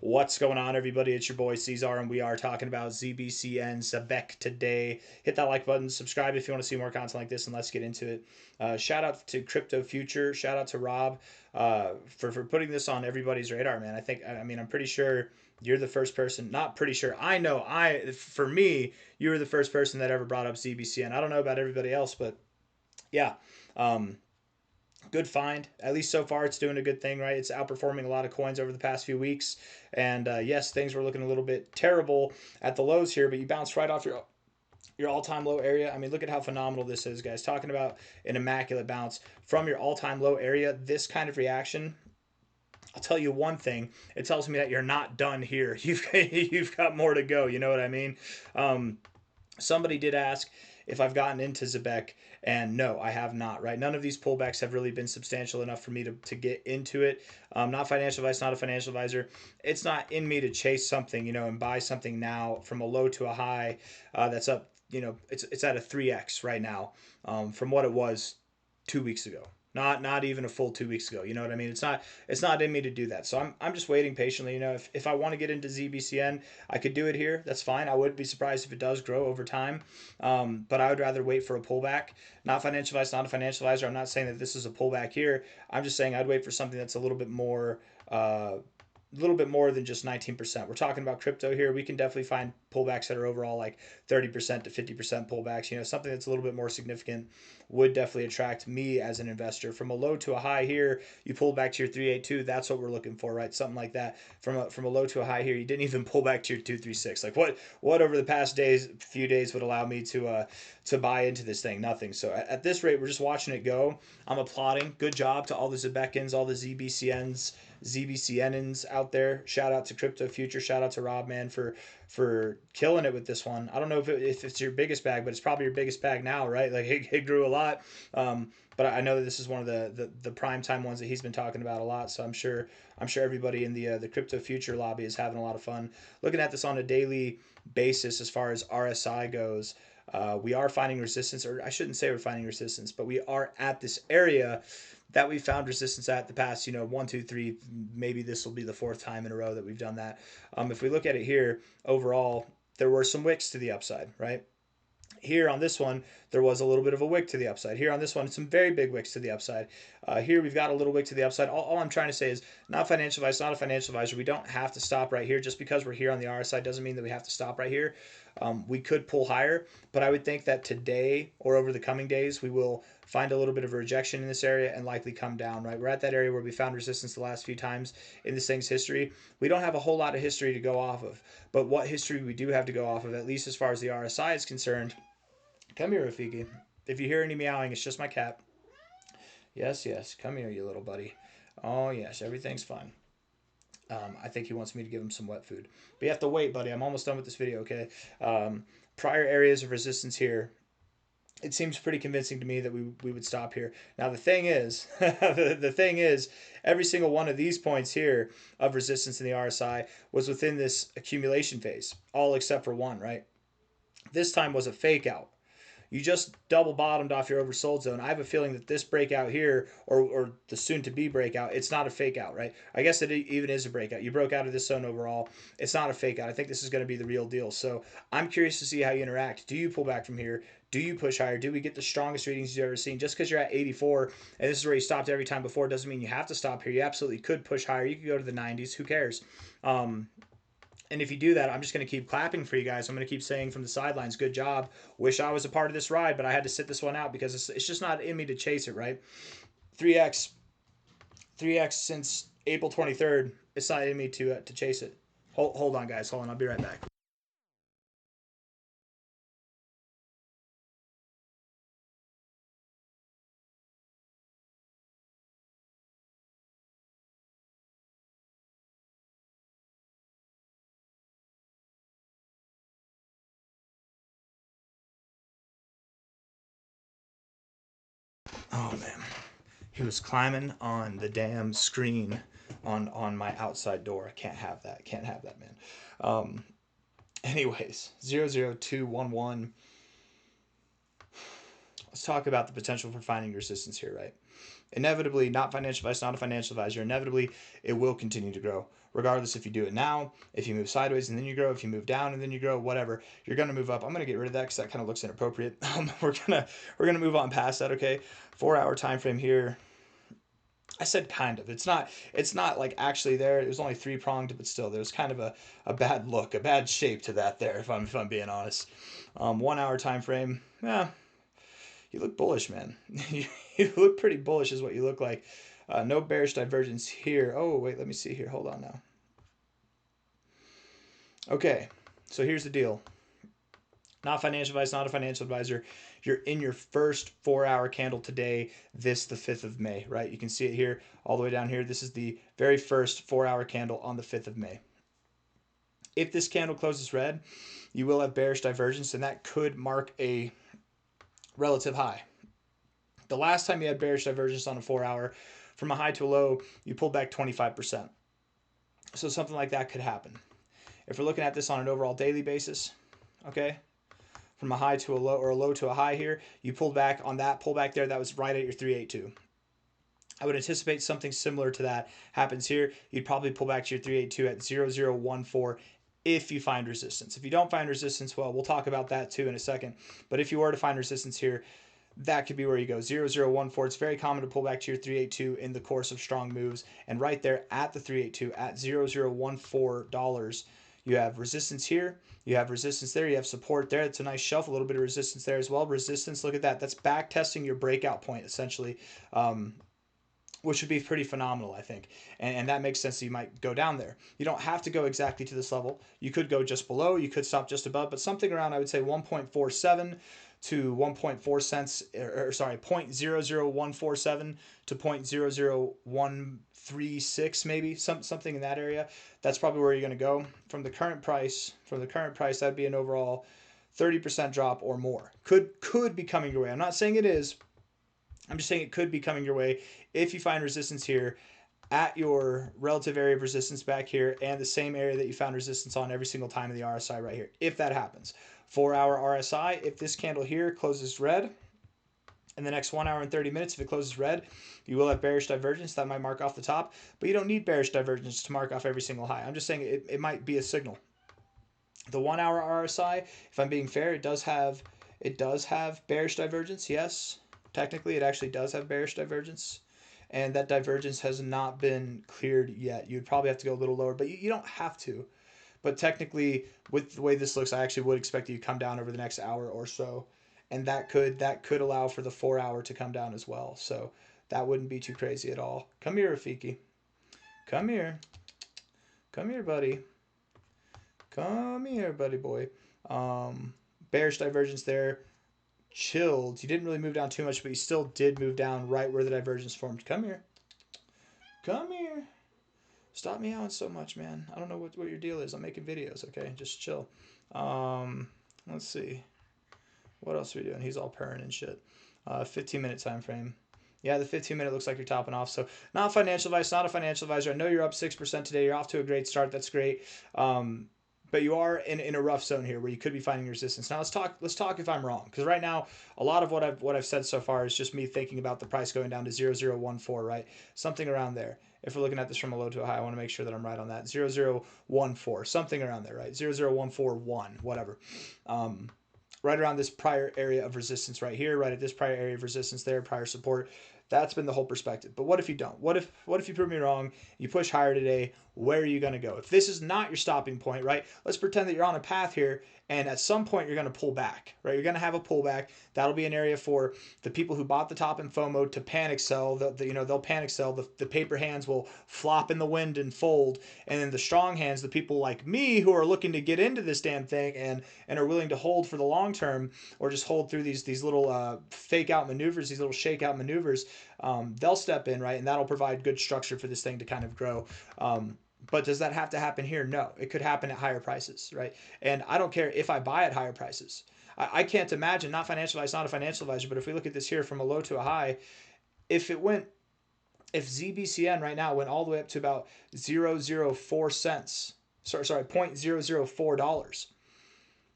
What's going on, everybody? It's your boy C-Zar, and we are talking about ZBCN Zebec today. Hit that like button, subscribe if you want to see more content like this, and let's get into it. Shout out to Crypto Future. Shout out to Rob for putting this on everybody's radar, man. I'm pretty sure you're the first person. Not pretty sure. For me, you were the first person that ever brought up ZBCN. I don't know about everybody else, but yeah. Um, Good find. At least so far, it's doing a good thing, right? It's outperforming a lot of coins over the past few weeks. And yes, things were looking a little bit terrible at the lows here, but you bounced right off your all-time low area. I mean, look at how phenomenal this is, guys. Talking about an immaculate bounce from your all-time low area. This kind of reaction, I'll tell you one thing. It tells me that you're not done here. You've got more to go. You know what I mean? Um, Somebody did ask if I've gotten into Zebec, and no, I have not, right? None of these pullbacks have really been substantial enough for me to get into it. Not financial advice, not a financial advisor. It's not in me to chase something, and buy something now from a low to a high that's up, it's at a 3x right now from what it was 2 weeks ago. Not even a full 2 weeks ago. You know what I mean? It's not in me to do that. So I'm just waiting patiently. If I want to get into ZBCN, I could do it here. That's fine. I wouldn't be surprised if it does grow over time. But I would rather wait for a pullback. Not financial advice, not a financial advisor. I'm not saying that this is a pullback here. I'm just saying I'd wait for something that's a little bit more than just 19%. We're talking about crypto here. We can definitely find pullbacks that are overall like 30% to 50% pullbacks. Something that's a little bit more significant would definitely attract me as an investor. From a low to a high here, you pulled back to your 382. That's what we're looking for, right? Something like that. From a low to a high here, you didn't even pull back to your 236. Like what over the past few days would allow me to buy into this thing? Nothing. So at this rate, we're just watching it go. I'm applauding. Good job to all the Zebecans, all the ZBCNs out there. Shout out to Crypto Future. Shout out to Rob, man, for killing it with this one. I don't know if it's your biggest bag, but it's probably your biggest bag now, right? Like it grew a lot. But I know that this is one of the prime time ones that he's been talking about a lot. So I'm sure everybody in the Crypto Future lobby is having a lot of fun looking at this on a daily basis as far as RSI goes. We are finding resistance, or I shouldn't say we're finding resistance, but we are at this area that we found resistance at the past, 1, 2, 3, maybe this will be the fourth time in a row that we've done that. If we look at it here, overall, there were some wicks to the upside, right? Here on this one, there was a little bit of a wick to the upside. Here on this one, some very big wicks to the upside. Here we've got a little wick to the upside. All I'm trying to say is not financial advice, not a financial advisor. We don't have to stop right here. Just because we're here on the RSI doesn't mean that we have to stop right here. We could pull higher, but I would think that today or over the coming days, we will find a little bit of a rejection in this area and likely come down, right? We're at that area where we found resistance the last few times in this thing's history. We don't have a whole lot of history to go off of, but what history we do have to go off of, at least as far as the RSI is concerned. Come here, Rafiki. If you hear any meowing, it's just my cat. Yes, yes. Come here, you little buddy. Oh, yes. Everything's fine. I think he wants me to give him some wet food. But you have to wait, buddy. I'm almost done with this video, okay? Prior areas of resistance here. It seems pretty convincing to me that we would stop here. Now, the thing is, the thing is, every single one of these points here of resistance in the RSI was within this accumulation phase, all except for one, right? This time was a fake out. You just double bottomed off your oversold zone. I have a feeling that this breakout here, or the soon to be breakout, it's not a fake out, right? I guess it even is a breakout. You broke out of this zone overall. It's not a fake out. I think this is going to be the real deal. So I'm curious to see how you interact. Do you pull back from here? Do you push higher? Do we get the strongest readings you've ever seen? Just because you're at 84 and this is where you stopped every time before doesn't mean you have to stop here. You absolutely could push higher. You could go to the 90s. Who cares? And if you do that, I'm just going to keep clapping for you guys. I'm going to keep saying from the sidelines, good job. Wish I was a part of this ride, but I had to sit this one out because it's just not in me to chase it, right? 3x since April 23rd. It's not in me to chase it. Hold on, guys. Hold on. I'll be right back. Oh, man. He was climbing on the damn screen on my outside door. I can't have that. Can't have that, man. Um, Anyways, 00211. Let's talk about the potential for finding resistance here, right? Inevitably, not financial advice, not a financial advisor. Inevitably, it will continue to grow, regardless if you do it now, if you move sideways and then you grow, if you move down and then you grow, whatever, you're going to move up. I'm going to get rid of that because that kind of looks inappropriate. We're gonna move on past that. Okay, 4-hour time frame here. I said kind of. It's not like actually there. It was only 3-pronged, but still, there's kind of a bad look, a bad shape to that there. If I'm being honest, 1-hour time frame. Yeah, you look bullish, man. You look pretty bullish, is what you look like. No bearish divergence here. Oh wait, let me see here. Hold on now. Okay, so here's the deal. Not financial advice, not a financial advisor. You're in your first 4-hour candle today, this the 5th of May, right? You can see it here all the way down here. This is the very first 4-hour candle on the 5th of May. If this candle closes red, you will have bearish divergence, and that could mark a relative high. The last time you had bearish divergence on a 4-hour, from a high to a low, you pulled back 25%. So something like that could happen. If we're looking at this on an overall daily basis, okay, from a high to a low, or a low to a high here, you pulled back on that pullback there. That was right at your 382. I would anticipate something similar to that happens here. You'd probably pull back to your 382 at 0014 if you find resistance. If you don't find resistance, well, we'll talk about that too in a second. But if you were to find resistance here, that could be where you go. 0014. It's very common to pull back to your 382 in the course of strong moves. And right there at the 382 at $0014, you have resistance here. You have resistance there. You have support there. It's a nice shelf. A little bit of resistance there as well. Resistance, look at that. That's back testing your breakout point, essentially, which would be pretty phenomenal, I think. And that makes sense that you might go down there. You don't have to go exactly to this level. You could go just below. You could stop just above. But something around, I would say, 1.47 to 1.4 cents, or sorry, 0.00147 to 0.00136, maybe something in that area. That's probably where you're going to go from the current price. From the current price, that'd be an overall 30% drop or more. Could be coming your way. I'm not saying it is. I'm just saying it could be coming your way if you find resistance here at your relative area of resistance back here, and the same area that you found resistance on every single time in the RSI right here. If that happens. 4-hour RSI, if this candle here closes red in the next 1 hour and 30 minutes, if it closes red, you will have bearish divergence. That might mark off the top, but you don't need bearish divergence to mark off every single high. I'm just saying it might be a signal. The 1 hour RSI, if I'm being fair, it does have bearish divergence. Yes, technically it actually does have bearish divergence, and that divergence has not been cleared yet. You'd probably have to go a little lower, but you don't have to. But technically, with the way this looks, I actually would expect you to come down over the next hour or so, and that could allow for the 4-hour to come down as well. So that wouldn't be too crazy at all. Come here, Rafiki. Come here. Come here, buddy. Come here, buddy boy. Bearish divergence there. Chilled. You didn't really move down too much, but you still did move down right where the divergence formed. Come here. Come here. Stop meowing so much, man. I don't know what your deal is. I'm making videos, okay? Just chill. Let's see. What else are we doing? He's all purring and shit. 15-minute time frame. Yeah, the 15-minute looks like you're topping off. So not financial advice, not a financial advisor. I know you're up 6% today. You're off to a great start. That's great. But you are in a rough zone here where you could be finding resistance. Now let's talk if I'm wrong, because right now a lot of what I've said so far is just me thinking about the price going down to 0014, right? Something around there. If we're looking at this from a low to a high, I want to make sure that I'm right on that. 0014, something around there, right? 00141, whatever. Right around this prior area of resistance right here, right at this prior area of resistance there, prior support. That's been the whole perspective. But what if you don't? What if you prove me wrong? You push higher today. Where are you going to go? If this is not your stopping point, right? Let's pretend that you're on a path here, and at some point you're going to pull back, right? You're going to have a pullback. That'll be an area for the people who bought the top in FOMO to panic sell. They'll panic sell. The paper hands will flop in the wind and fold, and then the strong hands, the people like me who are looking to get into this damn thing and are willing to hold for the long term, or just hold through these little fake out maneuvers, these little shake out maneuvers. They'll step in, right? And that'll provide good structure for this thing to kind of grow. But does that have to happen here? No, it could happen at higher prices, right? And I don't care if I buy at higher prices. I can't imagine, not financial advice, not a financial advisor, but if we look at this here from a low to a high, if ZBCN right now went all the way up to about 0.004,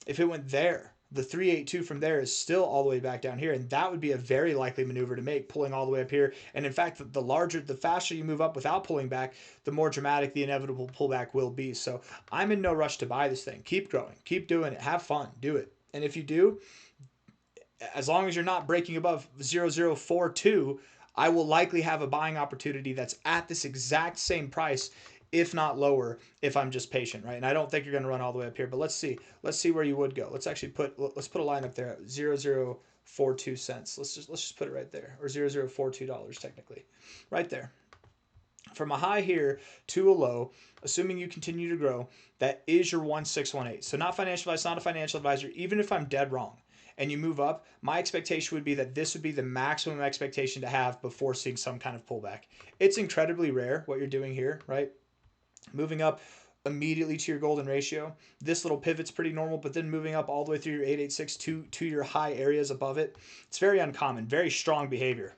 if it went there, the 382 from there is still all the way back down here, and that would be a very likely maneuver to make, pulling all the way up here. And in fact, the faster you move up without pulling back, the more dramatic the inevitable pullback will be. So I'm in no rush to buy this thing. Keep growing, keep doing it, have fun, do it. And if you do, as long as you're not breaking above 0042, I will likely have a buying opportunity that's at this exact same price, if not lower, if I'm just patient, right? And I don't think you're going to run all the way up here, but let's see where you would go. Let's put a line up there at 0042 cents. Let's just put it right there, or $0042 technically, right there. From a high here to a low, assuming you continue to grow, that is your 1618. So not financial advice, not a financial advisor. Even if I'm dead wrong and you move up, my expectation would be that this would be the maximum expectation to have before seeing some kind of pullback. It's incredibly rare what you're doing here, right? Moving up immediately to your golden ratio. This little pivot's pretty normal, but then moving up all the way through your 886 to your high areas above it, it's very uncommon, very strong behavior.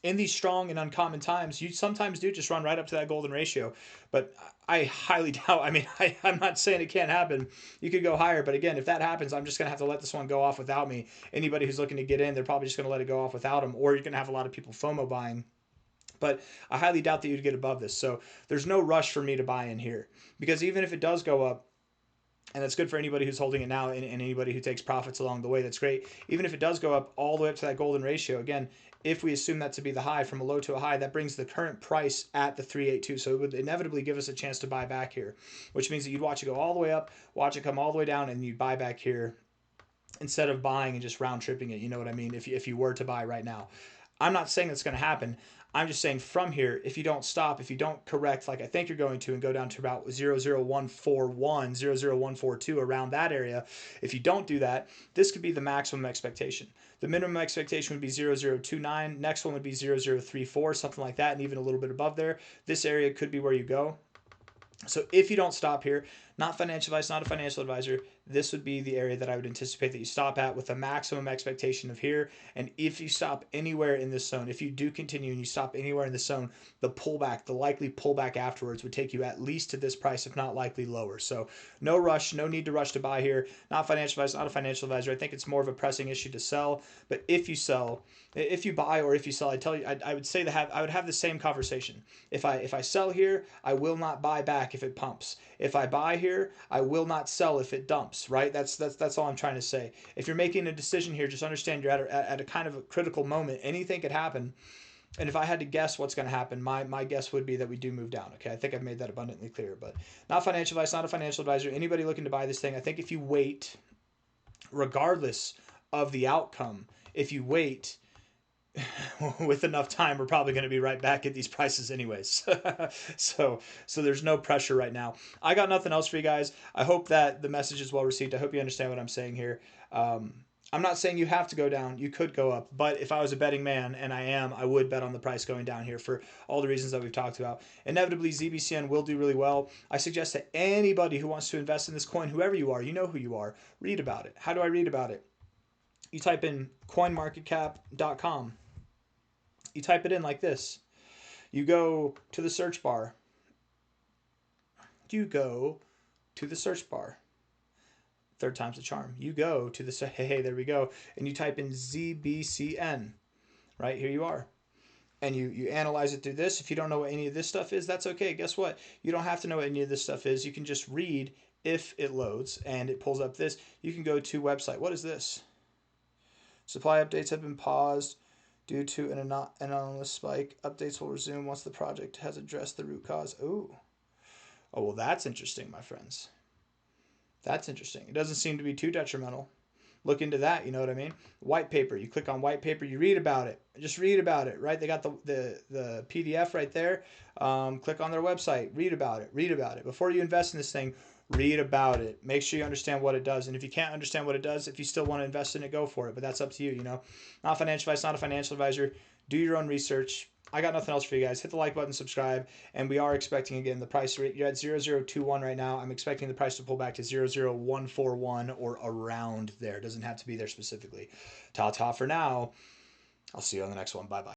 In these strong and uncommon times, you sometimes do just run right up to that golden ratio. But I highly doubt, I'm not saying it can't happen. You could go higher, but again, if that happens, I'm just going to have to let this one go off without me. Anybody who's looking to get in, they're probably just going to let it go off without them, or you're going to have a lot of people FOMO buying. But I highly doubt that you'd get above this. So there's no rush for me to buy in here, because even if it does go up, and that's good for anybody who's holding it now and anybody who takes profits along the way, that's great. Even if it does go up all the way up to that golden ratio, again, if we assume that to be the high, from a low to a high, that brings the current price at the 382. So it would inevitably give us a chance to buy back here, which means that you'd watch it go all the way up, watch it come all the way down, and you'd buy back here instead of buying and just round tripping it. You know what I mean? If you were to buy right now. I'm not saying that's going to happen. I'm just saying from here, if you don't stop, if you don't correct like I think you're going to, and go down to about 00141, 00142, around that area, if you don't do that, this could be the maximum expectation. The minimum expectation would be 0029. Next one would be 0034, something like that, and even a little bit above there. This area could be where you go. So if you don't stop here, not financial advice, not a financial advisor, this would be the area that I would anticipate that you stop at, with a maximum expectation of here. And if you stop anywhere in this zone, if you do continue and you stop anywhere in the zone, the pullback, the likely pullback afterwards, would take you at least to this price, if not likely lower. So no rush, no need to rush to buy here. Not financial advice, not a financial advisor. I think it's more of a pressing issue to sell. But if you sell, if you buy or if you sell, I would say that I would have the same conversation. If I sell here, I will not buy back if it pumps. If I buy here, I will not sell if it dumps, right? That's all I'm trying to say. If you're making a decision here, just understand you're at a kind of a critical moment. Anything could happen. And if I had to guess what's going to happen, my guess would be that we do move down. Okay, I think I've made that abundantly clear. But not financial advice, not a financial advisor. Anybody looking to buy this thing, I think if you wait, regardless of the outcome, if you wait with enough time, we're probably going to be right back at these prices anyways. so there's no pressure right now. I got nothing else for you guys. I hope that the message is well received. I hope you understand what I'm saying here. I'm not saying you have to go down. You could go up. But if I was a betting man, and I am, I would bet on the price going down here for all the reasons that we've talked about. Inevitably, ZBCN will do really well. I suggest that anybody who wants to invest in this coin, whoever you are, you know who you are, read about it. How do I read about it? You type in coinmarketcap.com. You type it in like this. You go to the search bar. You go to the search bar. Third time's the charm. You go to the, hey, there we go. And you type in ZBCN. Right, here you are. And you analyze it through this. If you don't know what any of this stuff is, that's okay. Guess what? You don't have to know what any of this stuff is. You can just read if it loads and it pulls up this. You can go to website. What is this? Supply updates have been paused due to an anomalous spike. Updates will resume once the project has addressed the root cause. Oh, well, that's interesting, my friends. That's interesting. It doesn't seem to be too detrimental. Look into that, you know what I mean? White paper. You click on white paper. You read about it. Just read about it, right? They got the PDF right there. Click on their website. Read about it. Read about it. Before you invest in this thing, read about it. Make sure you understand what it does. And if you can't understand what it does, if you still want to invest in it, go for it. But that's up to you, you know. Not financial advice, not a financial advisor. Do your own research. I got nothing else for you guys. Hit the like button, subscribe. And we are expecting, again, the price rate. You're at 0021 right now. I'm expecting the price to pull back to 00141 or around there. It doesn't have to be there specifically. Ta-ta for now. I'll see you on the next one. Bye-bye.